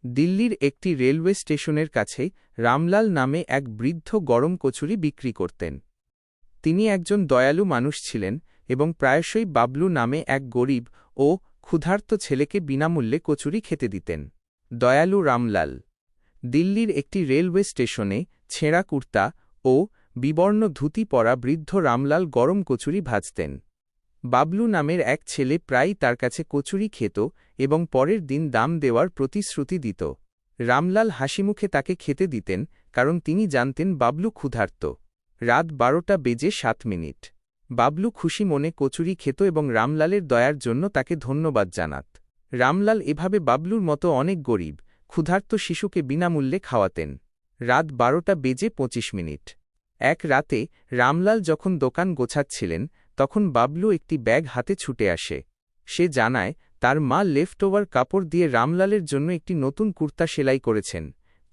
দিল্লির একটি রেলওয়ে স্টেশনের কাছে রামলাল নামে এক বৃদ্ধ গরম কচুরি বিক্রি করতেন। তিনি একজন দয়ালু মানুষ ছিলেন এবং প্রায়শই বাবলু নামে এক গরিব ও ক্ষুধার্ত ছেলেকে বিনামূল্যে কচুরি খেতে দিতেন। দয়ালু রামলাল। দিল্লির একটি রেলওয়ে স্টেশনে ছেঁড়া কুর্তা ও বিবর্ণ ধুতি পরা বৃদ্ধ রামলাল গরম কচুরি ভাজতেন। বাবলু নামের এক ছেলে প্রায়ই তার কাছে কচুরি খেত এবং পরের দিন দাম দেওয়ার প্রতিশ্রুতি দিত। রামলাল হাসিমুখে তাকে খেতে দিতেন, কারণ তিনি জানতেন বাবলু ক্ষুধার্ত। রাত 12:07। বাবলু খুশি মনে কচুরি খেত এবং রামলালের দয়ার জন্য তাকে ধন্যবাদ জানাত। রামলাল এভাবে বাবলুর মতো অনেক গরিব, ক্ষুধার্ত শিশুকে বিনামূল্যে খাওয়াতেন। রাত 12:25। এক রাতে রামলাল যখন দোকান গোছাচ্ছিলেন, তখন বাবলু একটি ব্যাগ হাতে ছুটে আসে। সে জানায় তার মা লেফটওভার কাপড় দিয়ে রামলালের জন্য একটি নতুন কুর্তা সেলাই করেছেন,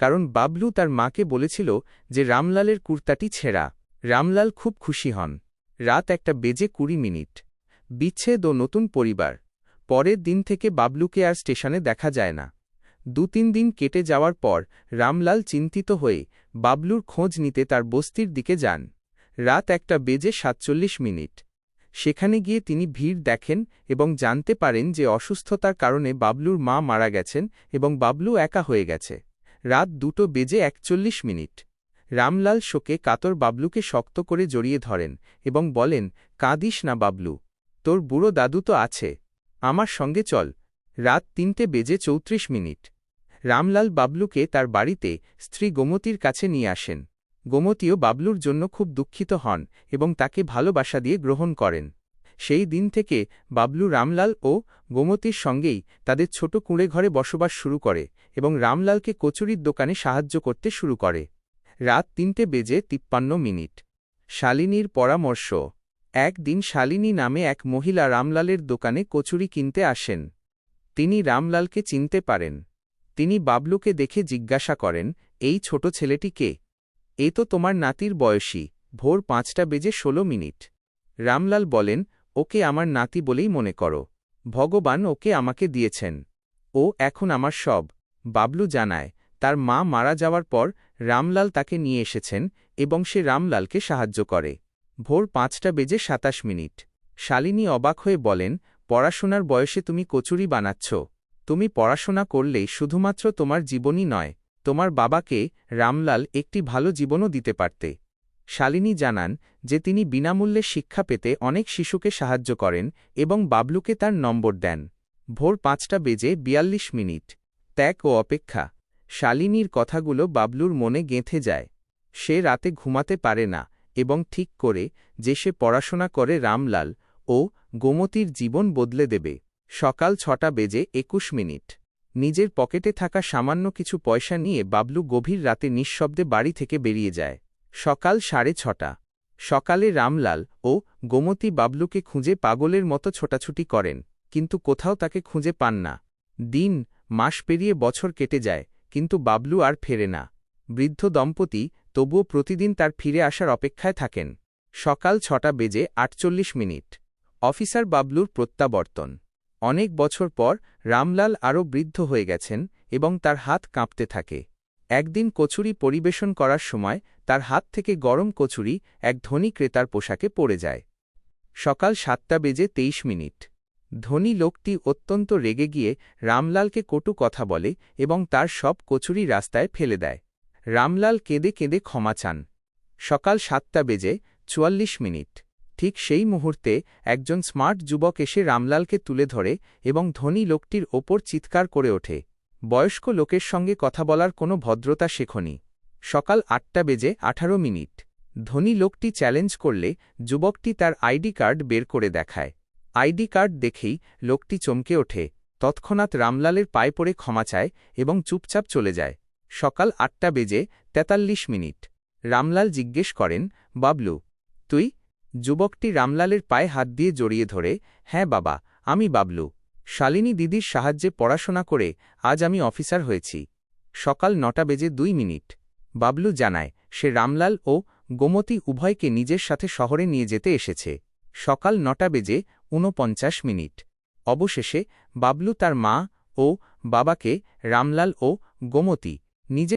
কারণ বাবলু তার মাকে বলেছিল যে রামলালের কুর্তাটি ছেঁড়া। রামলাল খুব খুশি হন। রাত 1:20। বিচ্ছেদ ও নতুন পরিবার। পরের দিন থেকে বাবলুকে আর স্টেশনে দেখা যায় না। 2-3 দিন কেটে যাওয়ার পর রামলাল চিন্তিত হয়ে বাবলুর খোঁজ নিতে তার বস্তির দিকে যান। রাত 1:47। সেখানে গিয়ে তিনি ভিড় দেখেন এবং জানতে পারেন যে অসুস্থতার কারণে বাবলুর মা মারা গেছেন এবং বাবলু একা হয়ে গেছে। রাত 2:41। রামলাল শোকে কাতর বাবলুকে শক্ত করে জড়িয়ে ধরেন এবং বলেন, কাঁদিস না বাবলু, তোর বুড়ো দাদু তো আছে, আমার সঙ্গে চল। রাত 3:34। রামলাল বাবলুকে তার বাড়িতে স্ত্রী গোমতীর কাছে নিয়ে আসেন। গোমতীও বাবলুর জন্য খুব দুঃখিত হন এবং তাকে ভালোবাসা দিয়ে গ্রহণ করেন। সেই দিন থেকে বাবলু রামলাল ও গোমতীর সঙ্গেই তাদের ছোট কুঁড়ে ঘরে বসবাস শুরু করে এবং রামলালকে কচুরির দোকানে সাহায্য করতে শুরু করে। রাত 3:53। শালিনীর পরামর্শ। একদিন শালিনী নামে এক মহিলা রামলালের দোকানে কচুরি কিনতে আসেন। তিনি রামলালকে চিনতে পারেন। তিনি বাবলুকে দেখে জিজ্ঞাসা করেন, এই ছোট ছেলেটি কে? এ তো তোমার নাতির বয়সী। ভোর 5:16। রামলাল বলেন, ওকে আমার নাতি বলেই মনে করো। ভগবান ওকে আমাকে দিয়েছেন। ও এখন আমার সব। বাবলু জানায় তার মা মারা যাওয়ার পর রামলাল তাকে নিয়ে এসেছেন এবং সে রামলালকে সাহায্য করে। ভোর 5:27। শালিনী অবাক হয়ে বলেন, পড়াশোনার বয়সে তুমি কচুরি বানাচ্ছ? তুমি পড়াশোনা করলেই শুধুমাত্র তোমার জীবনই নয়, তোমার বাবাকে রামলাল একটি ভালো জীবনও দিতে পারতে। শালিনী জানান যে তিনি বিনামূল্যে শিক্ষা পেতে অনেক শিশুকে সাহায্য করেন এবং বাবলুকে তার নম্বর দেন। ভোর 5:42। ত্যাগ ও অপেক্ষা। শালিনীর কথাগুলো বাবলুর মনে গেঁথে যায়। সে রাতে ঘুমাতে পারে না এবং ঠিক করে যে সে পড়াশোনা করে রামলাল ও গোমতীর জীবন বদলে দেবে। সকাল 6:21। নিজের পকেটে থাকা সামান্য কিছু পয়সা নিয়ে বাবলু গভীর রাতে নিঃশব্দে বাড়ি থেকে বেরিয়ে যায়। সকাল 6:30। সকালে রামলাল ও গোমতী বাবলুকে খুঁজে পাগলের মতো ছোটাছুটি করেন, কিন্তু কোথাও তাকে খুঁজে পান না। দিন, মাস পেরিয়ে বছর কেটে যায়, কিন্তু বাবলু আর ফেরে না। বৃদ্ধ দম্পতি তবুও প্রতিদিন তার ফিরে আসার অপেক্ষায় থাকেন। সকাল 6:48। অফিসার বাবলুর প্রত্যাবর্তন। অনেক বছর পর রামলাল আরও বৃদ্ধ হয়ে গেছেন এবং তার হাত কাঁপতে থাকে। একদিন কচুরি পরিবেশন করার সময় তার হাত থেকে গরম কচুরি এক ধনী ক্রেতার পোশাকে পড়ে যায়। সকাল 7:23। ধনী লোকটি অত্যন্ত রেগে গিয়ে রামলালকে কটু কথা বলে এবং তার সব কচুরি রাস্তায় ফেলে দেয়। রামলাল কেঁদে কেঁদে ক্ষমা চান। সকাল 7:44। ঠিক সেই মুহূর্তে একজন স্মার্ট যুবক এসে রামলালকে তুলে ধরে এবং ধনী লোকটির ওপর চিৎকার করে ওঠে, বয়স্ক লোকের সঙ্গে কথা বলার কোনো ভদ্রতা শেখনি। সকাল 8:18। ধনী লোকটি চ্যালেঞ্জ করলে যুবকটি তার আইডি কার্ড বের করে দেখায়। আইডি কার্ড দেখেই লোকটি চমকে ওঠে, তৎক্ষণাৎ রামলালের পায়ে পড়ে ক্ষমা চায় এবং চুপচাপ চলে যায়। সকাল 8:43। রামলাল জিজ্ঞেস করেন, বাবলু, তুই? যুবকটি রামলালের পায়ে হাত দিয়ে জড়িয়ে ধরে, হ্যাঁ বাবা, আমি বাবলু। শালিনী দিদির সাহায্যে পড়াশোনা করে আজ আমি অফিসার হয়েছি। সকাল 9:02। বাবলু জানায় সে রামলাল ও গোমতী উভয়কে নিজের সাথে শহরে নিয়ে যেতে এসেছে। সকাল 9:49। অবশেষে বাবলু তার মা ও বাবাকে রামলাল ও গোমতী নিজে